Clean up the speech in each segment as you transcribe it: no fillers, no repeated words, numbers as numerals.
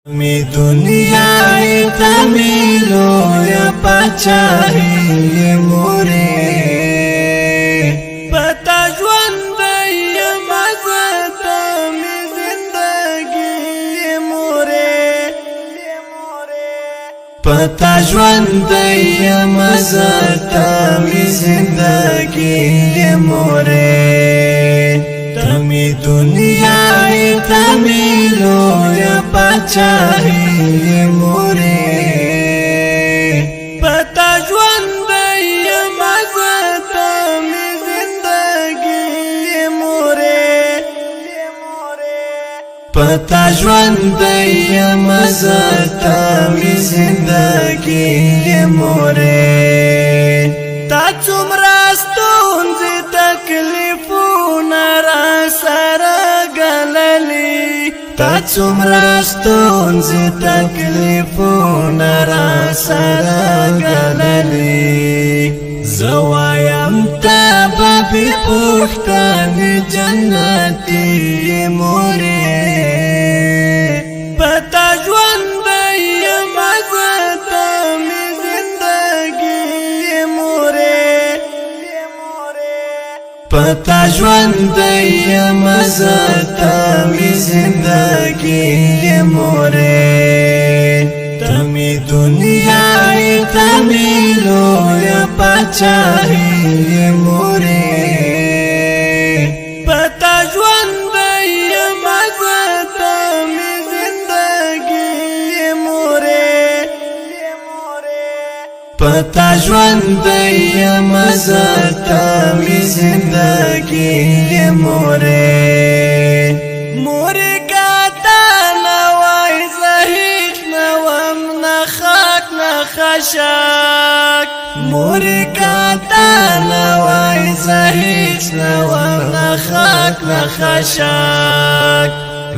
می دنیا تمیلو یا پاچاهی موری پتا ژوند یم مزتا می زندگی موری پتا ژوند یم مزتا می زندگی موری تمی دنیا تمیلو یا پاچاهی موری پتا ژوند یم مزتا می زندگی موری پتا ژوند یم مزتا می زندگی موری تا څومره ستونزې تکلیفونه را سره ګاللي تا څومره ستونزې تکلیفونه را سره ګاللي زه وایم ته به پوښتنې جنتي مورې پتا ژوند یم مزتا می زندګي مورې پتا ژوند یم مزتا می زندگی موری تمی دنیا تمیلو یا پاچاهی موری پتا ژوند یم مزتا می زندگی موری پتا ژوند یم مزتا می زندگی موری موری کاتا نوای زهیش نوام نخاک نخشاک موری کاتا نوای زهیش نوام نخاک نخشاک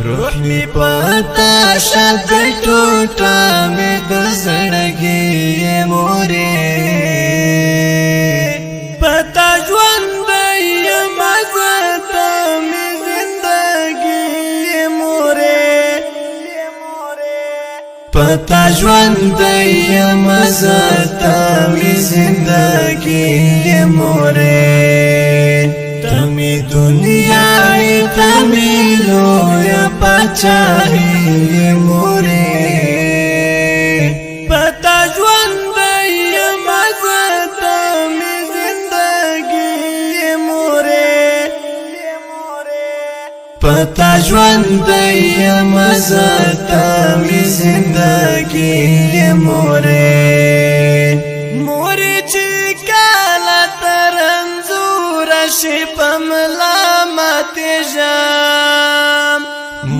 روح می پتا شد ټوټه می د زړګي مورې پتا ژوند یم مزتا می زندګي مورې پتا ژوند یم مزتا می زندګي مورې تمی دنیا تمیلو یا پاچاهی موری پتا ژوند یم مزتا می زندگی موری پتا ژوند یم مزتا می زندگی موری موری چې کله ترنځور شي پملا ماته جام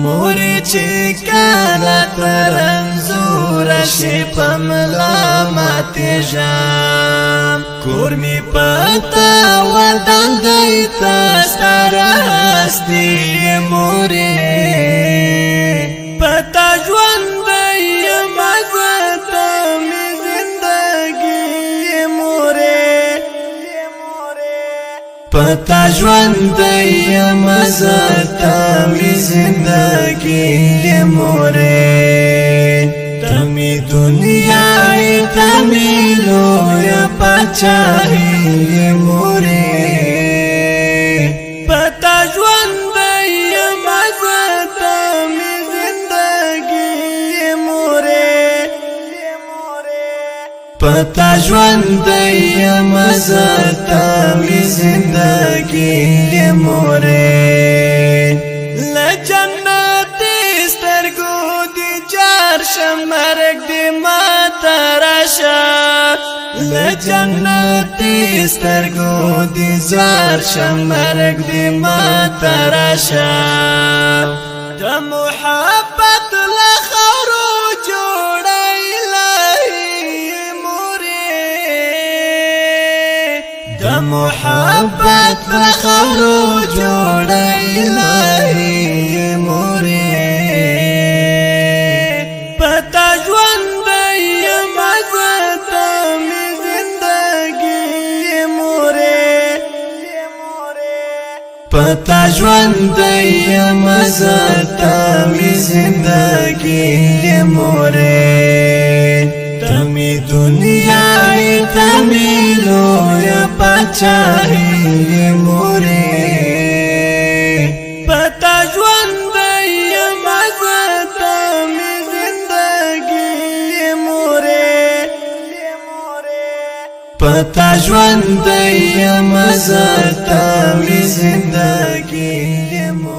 موری چې کله ترنځور شي پملا ماته جام کور می پتا ودان دیتا ستراستی موری پتا ژوند یم مزتا می زندگی موری پتا ژوند یم مزتا می زندگی موری تمی دنیا تمیلو یا پاچاهی موری پتا ژوند یم مزتا می زندگی موری پتا ژوند یم مزتا می زندگی موری لجنت سترګو دی جار شمرګ دی ماته راشه لجنت سترګو دی زار شمرګ دی ماته راشه د محبت لخرو جوړی الهی موری د محبت لخرو جوړی الهی موری پتا ژوند یم مزتا می زندگی موری پتا ژوند یم مزتا می زندگی مورې تمی دنیای تمی لویا پاچاهی مورې پتا ژوند یم زتا می زندگی مورې پتا ژوند یم زتا می زندگی مورې